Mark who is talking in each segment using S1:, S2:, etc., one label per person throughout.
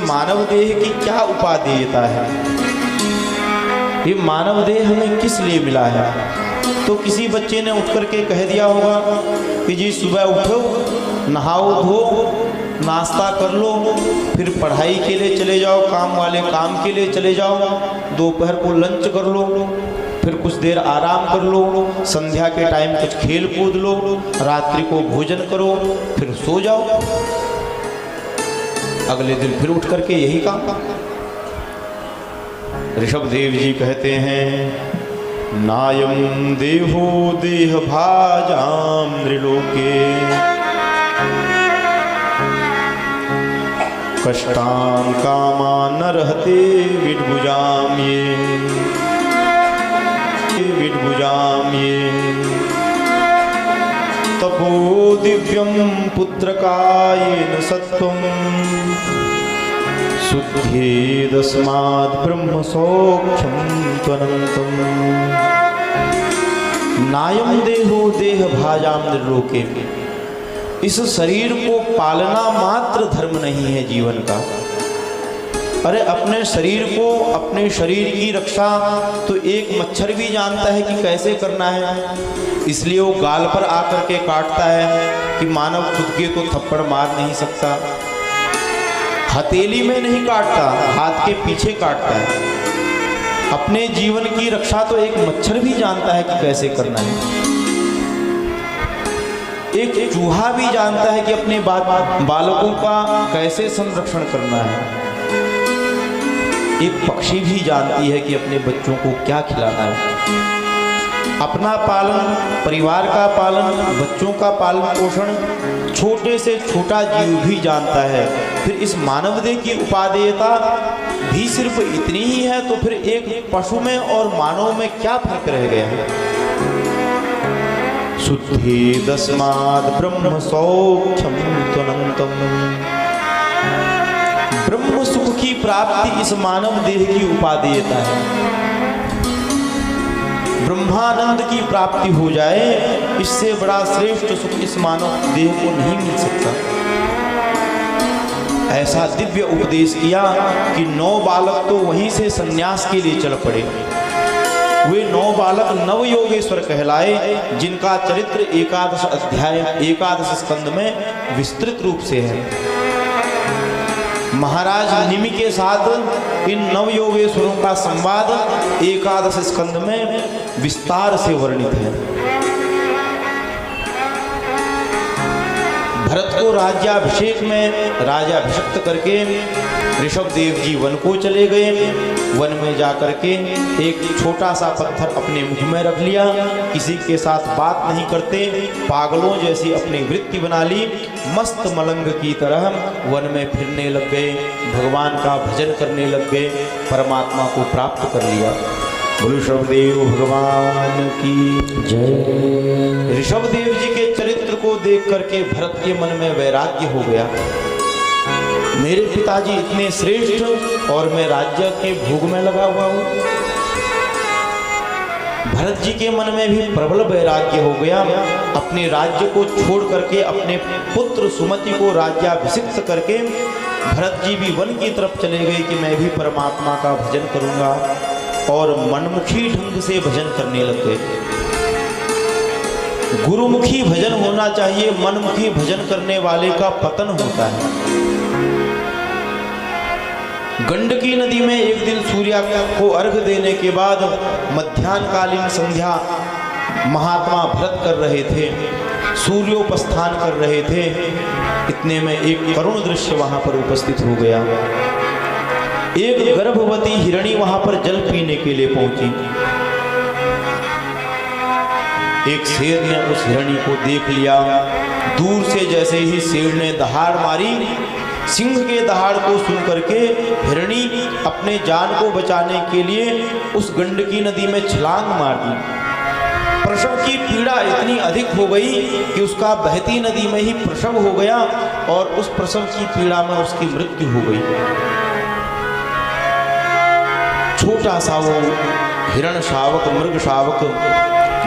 S1: मानव देह की क्या उपादेयता है, ये मानव देह हमें किस लिए मिला है। तो किसी बच्चे ने उठ करके कह दिया होगा कि जी सुबह उठो, नहाओ धो, नाश्ता कर लो, फिर पढ़ाई के लिए चले जाओ, काम वाले काम के लिए चले जाओ, दोपहर को लंच कर लो, फिर कुछ देर आराम कर लो, संध्या के टाइम कुछ खेल कूद लो, रात्रि को भोजन करो, फिर सो जाओ, अगले दिन फिर उठ करके यही काम। ऋषभदेव जी कहते हैं नायम देहो देह भाजाम नृलोके कष्टान कामान न रहते विडभुजाम ये तपो दिव्यम पुत्रकायेन सत्वम शुद्धेदस्माद् ब्रह्म सौख्यम त्वनन्तम। नायम देहो देह भाजाम नृलोके, इस शरीर को पालना मात्र धर्म नहीं है जीवन का। अरे अपने शरीर को, अपने शरीर की रक्षा तो एक मच्छर भी जानता है कि कैसे करना है, इसलिए वो गाल पर आकर के काटता है कि मानव खुद के तो थप्पड़ मार नहीं सकता, हथेली में नहीं काटता, हाथ के पीछे काटता है। अपने जीवन की रक्षा तो एक मच्छर भी जानता है कि कैसे करना है, एक चूहा भी जानता है कि अपने बालकों का कैसे संरक्षण करना है, एक पक्षी भी जानती है कि अपने बच्चों को क्या खिलाना है। अपना पालन, परिवार का पालन, बच्चों का पालन पोषण छोटे से छोटा जीव भी जानता है। फिर इस मानव देह की उपादेयता भी सिर्फ इतनी ही है, तो फिर एक पशु में और मानव में क्या फर्क रह गया है। शुद्धेदस्माद् ब्रह्म सौख्यम त्वनन्तम, ब्रह्म सुख की प्राप्ति इस मानव देह की उपादेयता है। ब्रह्मानंद की प्राप्ति हो जाए, इससे बड़ा श्रेष्ठ सुख इस मानव देह को नहीं मिल सकता। ऐसा दिव्य उपदेश किया कि 9 बालक तो वहीं से सन्यास के लिए चल पड़े। वे 9 बालक नवयोगेश्वर कहलाए, जिनका चरित्र 11 अध्याय 11 स्कंद में विस्तृत रूप से है। महाराज निमि के साथ इन नवयोगेश्वरों का संवाद 11 स्कंद में विस्तार से वर्णित है। भरत को राज्याभिषेक में राजाभिषिक्त करके ऋषभदेव जी वन को चले गए। वन में जाकर के एक छोटा सा पत्थर अपने मुख में रख लिया, किसी के साथ बात नहीं करते, पागलों जैसी अपनी वृत्ति बना ली, मस्त मलंग की तरह वन में फिरने लग गए, भगवान का भजन करने लग गए, परमात्मा को प्राप्त कर लिया। ऋषभदेव भगवान की जय। ऋषभदेव जी के चरित्र को देख करके भरत के मन में वैराग्य हो गया। मेरे पिताजी इतने श्रेष्ठ और मैं राज्य के भोग में लगा हुआ हूँ। भरत जी के मन में भी प्रबल वैराग्य हो गया। अपने राज्य को छोड़ करके अपने पुत्र सुमति को राज्याभिषिक्त करके भरत जी भी वन की तरफ चले गए कि मैं भी परमात्मा का भजन करूंगा, और मनमुखी ढंग से भजन करने लग गए। गुरुमुखी भजन होना चाहिए, मनमुखी भजन करने वाले का पतन होता है। गंडकी नदी में एक दिन सूर्य को अर्घ्य देने के बाद मध्याह्नकालीन संध्या महात्मा भरत कर रहे थे, सूर्योपस्थान कर रहे थे। इतने में एक करुण दृश्य वहां पर उपस्थित हो गया। एक गर्भवती हिरणी वहां पर जल पीने के लिए पहुंची। एक शेर ने उस हिरणी को देख लिया। दूर से जैसे ही शेर ने दहाड़ मारी, सिंह के दहाड़ को सुन करके हिरणी अपने जान को बचाने के लिए उस गंडकी नदी में छलांग मार दी। प्रसव की पीड़ा इतनी अधिक हो गई कि उसका बहती नदी में ही प्रसव हो गया, और उस प्रसव की पीड़ा में उसकी मृत्यु हो गई। छोटा सा वो हिरण शावक, मृग शावक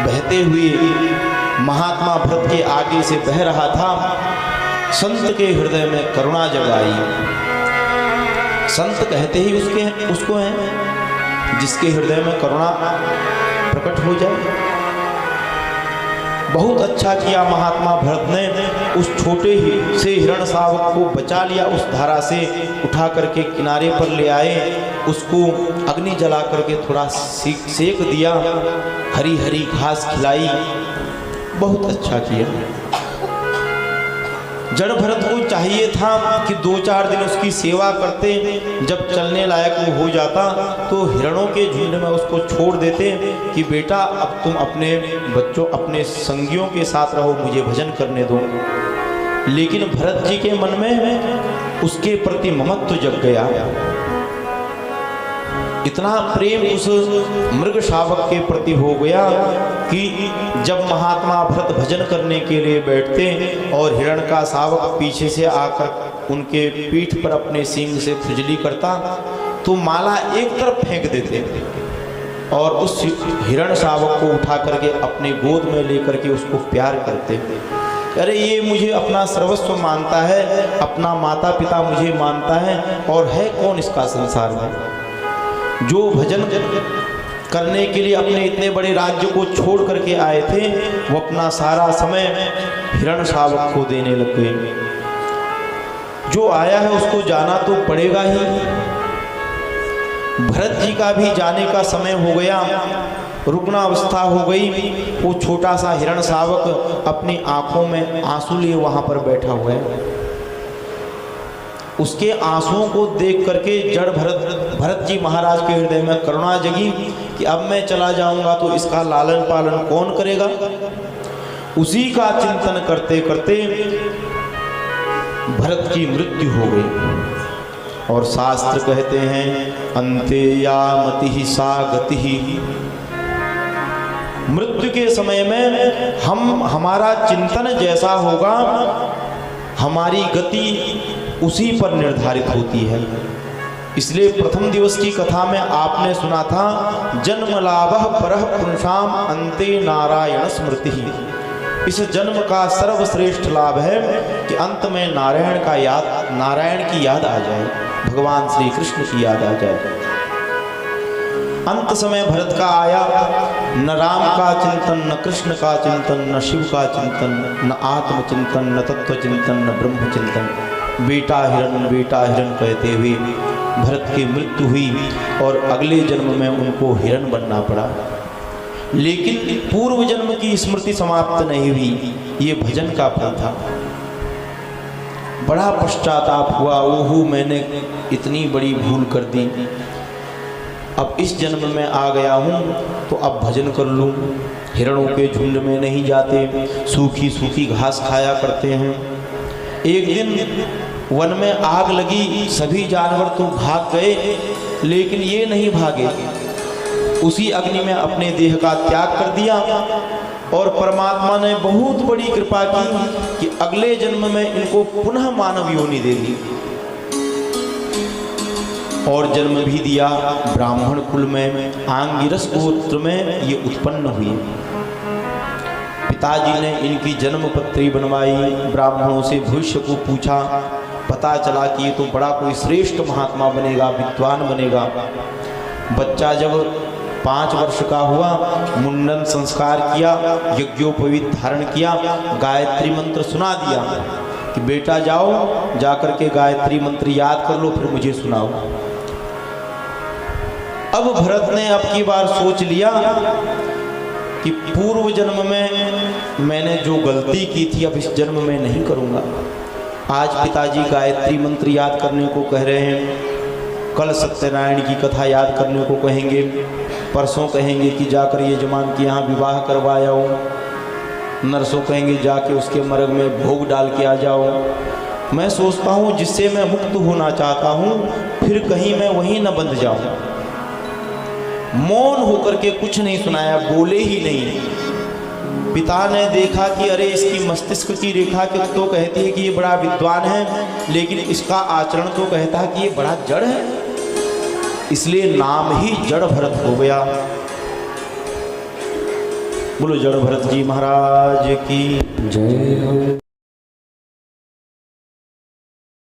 S1: बहते हुए महात्मा भरत के आगे से बह रहा था। संत के हृदय में करुणा जगाई। संत कहते ही उसको हैं जिसके हृदय में करुणा प्रकट हो जाए। बहुत अच्छा किया महात्मा भरत ने, उस छोटे ही से हिरण शावक को बचा लिया, उस धारा से उठा करके किनारे पर ले आए, उसको अग्नि जला करके थोड़ा सेक दिया, हरी हरी घास खिलाई, बहुत अच्छा किया। जड़ भरत को चाहिए था कि 2-4 दिन उसकी सेवा करते, जब चलने लायक वो हो जाता तो हिरणों के झुंड में उसको छोड़ देते कि बेटा अब तुम अपने बच्चों अपने संगियों के साथ रहो, मुझे भजन करने दो। लेकिन भरत जी के मन में उसके प्रति ममत्व जग गया, इतना प्रेम उस मृग शावक के प्रति हो गया कि जब महात्मा भरत भजन करने के लिए बैठते और हिरण का शावक पीछे से आकर उनके पीठ पर अपने सींग से खुजली करता तो माला एक तरफ फेंक देते और उस हिरण शावक को उठा करके अपने गोद में लेकर के उसको प्यार करते। अरे ये मुझे अपना सर्वस्व मानता है, अपना माता पिता मुझे मानता है, और है कौन इसका संसार में जो भजन करने के लिए अपने इतने बड़े राज्य को छोड़ करके आए थे, वो अपना सारा समय हिरण शावक को देने लग गए। जो आया है उसको जाना तो पड़ेगा ही। भरत जी का भी जाने का समय हो गया, रुकना अवस्था हो गई। वो छोटा सा हिरण शावक अपनी आंखों में आंसू लिए वहां पर बैठा हुआ है। उसके आंसुओं को देख करके जड़ भरत जी महाराज के हृदय में करुणा जगी कि अब मैं चला जाऊंगा तो इसका लालन पालन कौन करेगा। उसी का चिंतन करते करते भरत की मृत्यु हो गई। और शास्त्र कहते हैं अंते या मति सा गति, मृत्यु के समय में हमारा चिंतन जैसा होगा हमारी गति उसी पर निर्धारित होती है। इसलिए प्रथम दिवस की कथा में आपने सुना था जन्म लाभः परः पुंसाम अन्ते नारायण स्मृति। इस जन्म का सर्वश्रेष्ठ लाभ है कि अंत में नारायण की याद आ जाए, भगवान श्री कृष्ण की याद आ जाए। अंत समय भरत का आया, न राम का चिंतन, न कृष्ण का चिंतन, न शिव का चिंतन, न आत्म चिंतन, न तत्व चिंतन, न ब्रह्म चिंतन। बेटा हिरण कहते हुए भरत की मृत्यु हुई और अगले जन्म में उनको हिरण बनना पड़ा। लेकिन पूर्व जन्म की स्मृति समाप्त नहीं हुई, ये भजन का फल था। बड़ा पश्चाताप हुआ, ओहो मैंने इतनी बड़ी भूल कर दी, अब इस जन्म में आ गया हूँ तो अब भजन कर लूँ। हिरणों के झुंड में नहीं जाते, सूखी सूखी घास खाया करते हैं। एक दिन वन में आग लगी, सभी जानवर तो भाग गए लेकिन ये नहीं भागे। उसी अग्नि में अपने देह का त्याग कर दिया और परमात्मा ने बहुत बड़ी कृपा की कि अगले जन्म में इनको पुनः मानव योनि दे दी और जन्म भी दिया। ब्राह्मण कुल में आंगिरस गोत्र में ये उत्पन्न हुई। पिताजी ने इनकी जन्म पत्री बनवाई, ब्राह्मणों से भविष्य को पूछा, पता चला कि ये तो बड़ा कोई श्रेष्ठ महात्मा बनेगा, विद्वान बनेगा। बच्चा जब 5 वर्ष का हुआ, मुंडन संस्कार किया, यज्ञोपवीत धारण किया, गायत्री मंत्र सुना दिया कि बेटा जाओ जाकर के गायत्री मंत्र याद कर लो, फिर मुझे सुनाओ। अब भरत ने अब की बार सोच लिया कि पूर्व जन्म में मैंने जो गलती की थी अब इस जन्म में नहीं करूँगा। आज पिताजी गायत्री मंत्र याद करने को कह रहे हैं, कल सत्यनारायण की कथा याद करने को कहेंगे, परसों कहेंगे कि जाकर यजमान के यहाँ विवाह करवाया हो, नरसों कहेंगे जाके उसके मर्ग में भोग डाल के आ जाओ। मैं सोचता हूँ जिससे मैं मुक्त होना चाहता हूँ फिर कहीं मैं वहीं न बंध जाऊँ। मौन होकर के कुछ नहीं सुनाया, बोले ही नहीं। पिता ने देखा कि अरे इसकी मस्तिष्क की रेखा तो कहती है कि ये बड़ा विद्वान है, लेकिन इसका आचरण तो कहता है कि ये बड़ा जड़ है, इसलिए नाम ही जड़ भरत हो गया। बोलो जड़ भरत जी महाराज की जय।